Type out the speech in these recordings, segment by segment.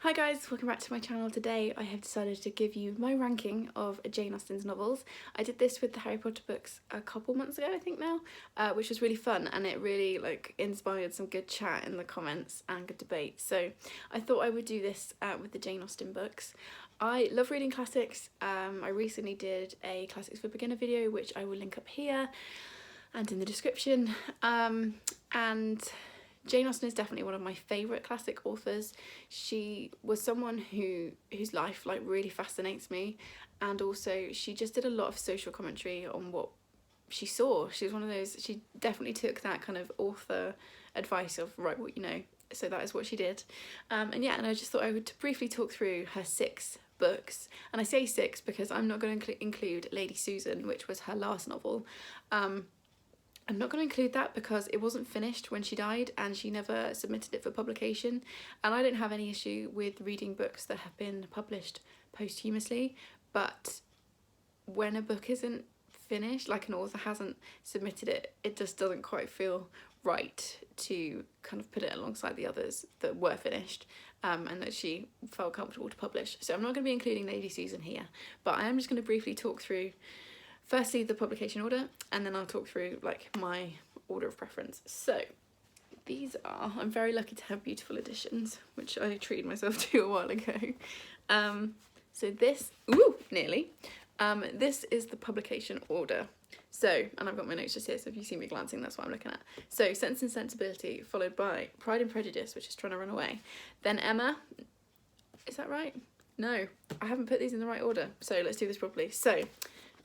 Hi guys, welcome back to my channel. Today I have decided to give you my ranking of Jane Austen's novels. I did this with the Harry Potter books a couple months ago, I think now, which was really fun, and it really inspired some good chat in the comments and good debate. So I thought I would do this with the Jane Austen books. I love reading classics. I recently did a Classics for Beginner video, which I will link up here and in the description. And Jane Austen is definitely one of my favourite classic authors. She was someone whose life really fascinates me, and also she just did a lot of social commentary on what she saw. She was one of those, she definitely took that kind of author advice of write what you know, so that is what she did. And I just thought I would briefly talk through her 6 books, and I say 6 because I'm not going to include Lady Susan, which was her last novel. I'm not going to include that because it wasn't finished when she died and she never submitted it for publication, and I don't have any issue with reading books that have been published posthumously, but when a book isn't finished, like an author hasn't submitted it, it just doesn't quite feel right to kind of put it alongside the others that were finished, and that she felt comfortable to publish. So I'm not going to be including Lady Susan here, but I am just going to briefly talk through firstly the publication order, and then I'll talk through my order of preference. So these are, I'm very lucky to have beautiful editions, which I treated myself to a while ago. So this, this is the publication order. So, and I've got my notes just here, so if you see me glancing, that's what I'm looking at. So Sense and Sensibility, followed by Pride and Prejudice, which is Trying to Run Away. Then Emma, is that right? No, I haven't put these in the right order, so let's do this properly. So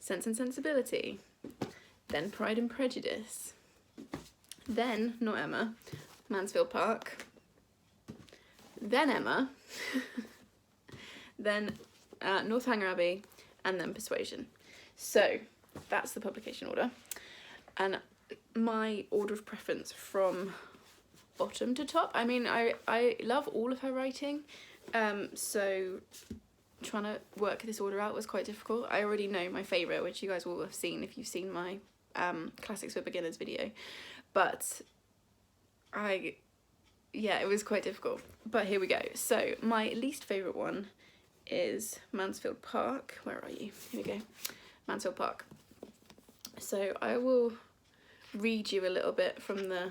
Sense and Sensibility, then Pride and Prejudice, then, not Emma, Mansfield Park, then Emma, then Northanger Abbey, and then Persuasion. So that's the publication order, and my order of preference from bottom to top. I mean, I love all of her writing, so trying to work this order out was quite difficult. I already know my favourite, which you guys will have seen if you've seen my Classics for Beginners video, but it was quite difficult, but here we go. So my least favourite one is Mansfield Park. Where are you? Here we go. Mansfield Park. So I will read you a little bit from the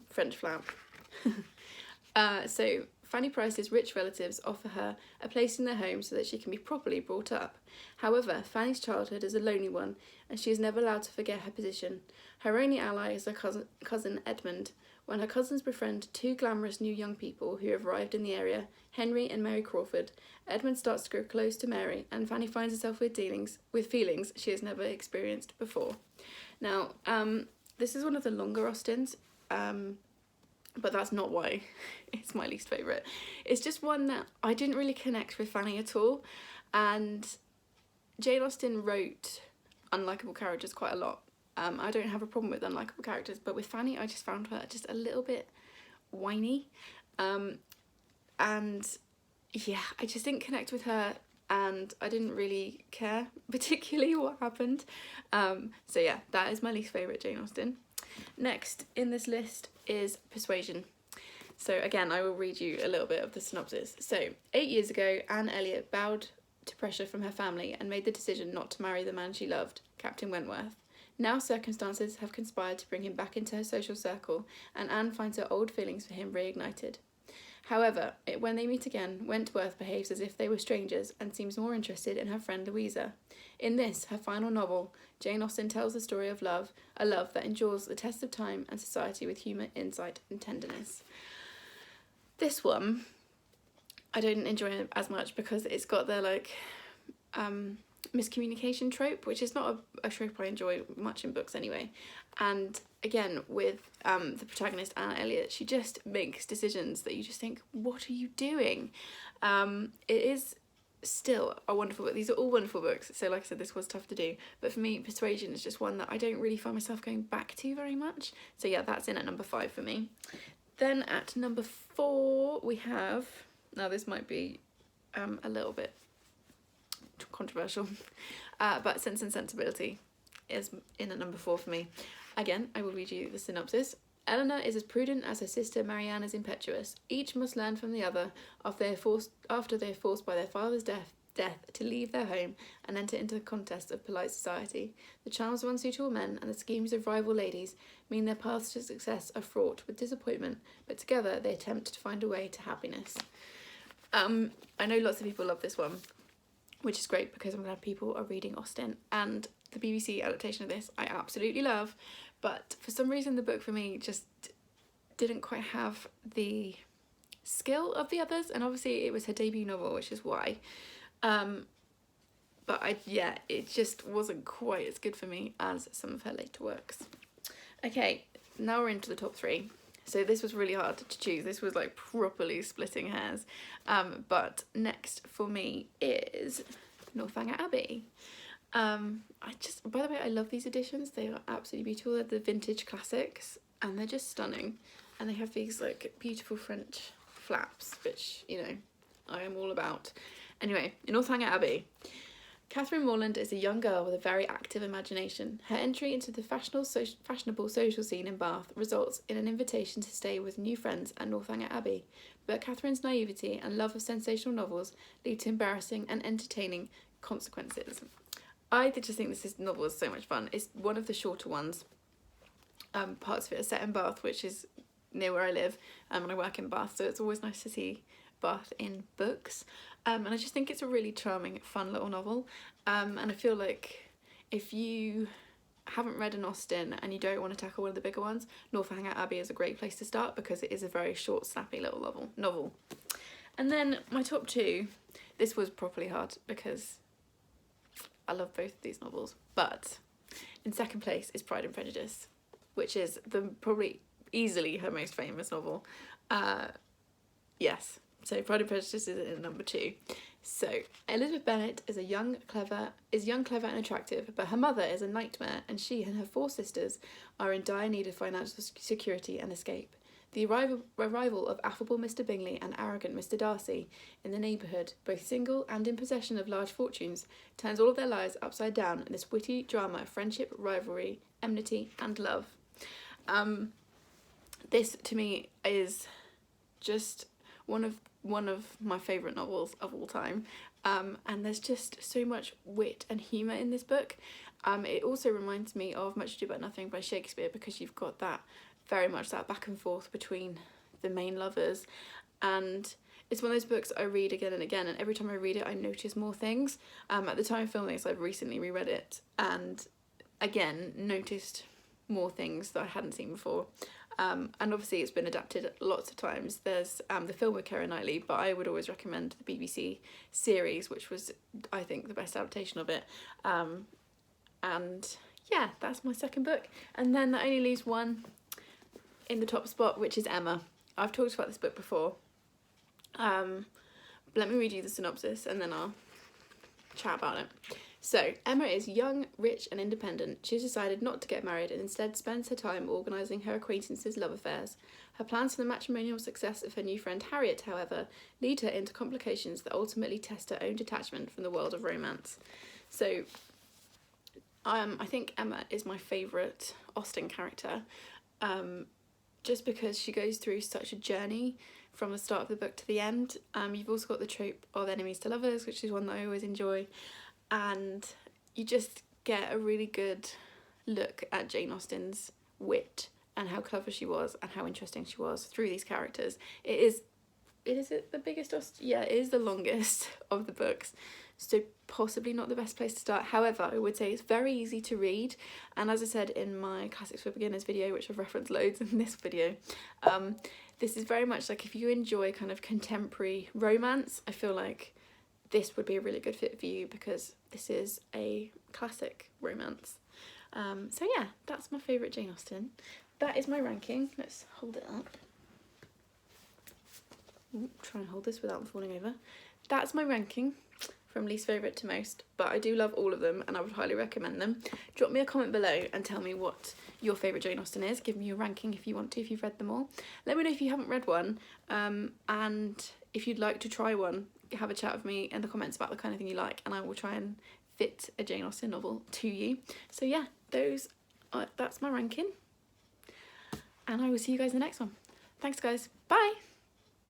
French flap. So Fanny Price's rich relatives offer her a place in their home so that she can be properly brought up. However, Fanny's childhood is a lonely one, and she is never allowed to forget her position. Her only ally is her cousin Edmund. When her cousins befriend 2 glamorous new young people who have arrived in the area, Henry and Mary Crawford, Edmund starts to grow close to Mary, and Fanny finds herself with feelings she has never experienced before. Now, this is one of the longer Austens, but that's not why it's my least favourite. It's just one that I didn't really connect with Fanny at all, and Jane Austen wrote unlikable characters quite a lot. I don't have a problem with unlikable characters, but with Fanny I just found her just a little bit whiny, and yeah, I just didn't connect with her, and I didn't really care particularly what happened. So yeah, that is my least favourite Jane Austen. Next in this list is Persuasion. So again, I will read you a little bit of the synopsis. So 8 years ago, Anne Elliot bowed to pressure from her family and made the decision not to marry the man she loved, Captain Wentworth. Now circumstances have conspired to bring him back into her social circle, and Anne finds her old feelings for him reignited. However, when they meet again, Wentworth behaves as if they were strangers and seems more interested in her friend Louisa. In this, her final novel, Jane Austen tells the story of love, a love that endures the test of time and society with humour, insight and tenderness. This one, I didn't enjoy it as much because it's got the miscommunication trope, which is not a trope I enjoy much in books anyway. And again, with the protagonist Anne Elliot, she just makes decisions that you just think, what are you doing? It is still a wonderful book. These are all wonderful books, so like I said, this was tough to do, but for me Persuasion is just one that I don't really find myself going back to very much. So yeah, that's in at number 5 for me. Then at number 4 we have, now this might be a little bit controversial, but Sense and Sensibility is in at number 4 for me. Again, I will read you the synopsis. Eleanor is as prudent as her sister Marianne is impetuous. Each must learn from the other after they are forced by their father's death to leave their home and enter into the contest of polite society. The charms of unsuitable men and the schemes of rival ladies mean their paths to success are fraught with disappointment, but together they attempt to find a way to happiness. I know lots of people love this one, which is great because I'm glad people are reading Austen, and the BBC adaptation of this I absolutely love, but for some reason the book for me just didn't quite have the skill of the others, and obviously it was her debut novel, which is why. But it just wasn't quite as good for me as some of her later works. Okay, now we're into the top 3. So this was really hard to choose. This was like properly splitting hairs. But next for me is Northanger Abbey. By the way, I love these editions. They are absolutely beautiful. They're the vintage classics and they're just stunning. And they have these like beautiful French flaps, which, you know, I am all about. Anyway, in Northanger Abbey, Catherine Morland is a young girl with a very active imagination. Her entry into the fashionable social scene in Bath results in an invitation to stay with new friends at Northanger Abbey, but Catherine's naivety and love of sensational novels lead to embarrassing and entertaining consequences. I just think this novel is so much fun. It's one of the shorter ones. Parts of it are set in Bath, which is near where I live, and I work in Bath, so it's always nice to see Bath in books. And I just think it's a really charming, fun little novel. And I feel like if you haven't read an Austen and you don't want to tackle one of the bigger ones, Northanger Abbey is a great place to start because it is a very short, snappy little novel. And then my top 2, this was properly hard because I love both of these novels. But in second place is Pride and Prejudice, which is probably easily her most famous novel. Yes. So Pride and Prejudice is in number 2. So Elizabeth Bennet is young, clever and attractive, but her mother is a nightmare, and she and her 4 sisters are in dire need of financial security and escape. The arrival of affable Mr. Bingley and arrogant Mr. Darcy in the neighbourhood, both single and in possession of large fortunes, turns all of their lives upside down in this witty drama of friendship, rivalry, enmity and love. This to me is just one of my favourite novels of all time, and there's just so much wit and humour in this book. It also reminds me of Much Ado About Nothing by Shakespeare because you've got that very much that back and forth between the main lovers, and it's one of those books I read again and again, and every time I read it I notice more things. At the time of filming this, I've recently reread it and again noticed more things that I hadn't seen before. And obviously it's been adapted lots of times. There's the film with Keira Knightley, but I would always recommend the BBC series, which was, I think, the best adaptation of it. And yeah, that's my second book. And then that only leaves one in the top spot, which is Emma. I've talked about this book before. Let me read you the synopsis and then I'll chat about it. So, Emma is young, rich and independent. She's decided not to get married and instead spends her time organising her acquaintances' love affairs. Her plans for the matrimonial success of her new friend Harriet, however, lead her into complications that ultimately test her own detachment from the world of romance. So, I think Emma is my favourite Austen character, just because she goes through such a journey from the start of the book to the end. You've also got the trope of enemies to lovers, which is one that I always enjoy. And you just get a really good look at Jane Austen's wit and how clever she was and how interesting she was through these characters. It is the biggest Austen? Yeah, it is the longest of the books, so possibly not the best place to start. However, I would say it's very easy to read, and as I said in my Classics for Beginners video, which I've referenced loads in this video, this is very much like if you enjoy kind of contemporary romance, I feel like this would be a really good fit for you because this is a classic romance. So yeah, that's my favourite Jane Austen. That is my ranking. Let's hold it up. Ooh, try and hold this without falling over. That's my ranking from least favourite to most, but I do love all of them and I would highly recommend them. Drop me a comment below and tell me what your favourite Jane Austen is. Give me your ranking if you want to, if you've read them all. Let me know if you haven't read one, and if you'd like to try one, have a chat with me in the comments about the kind of thing you like, and I will try and fit a Jane Austen novel to you. So yeah, that's my ranking. and I will see you guys in the next one. Thanks guys, bye!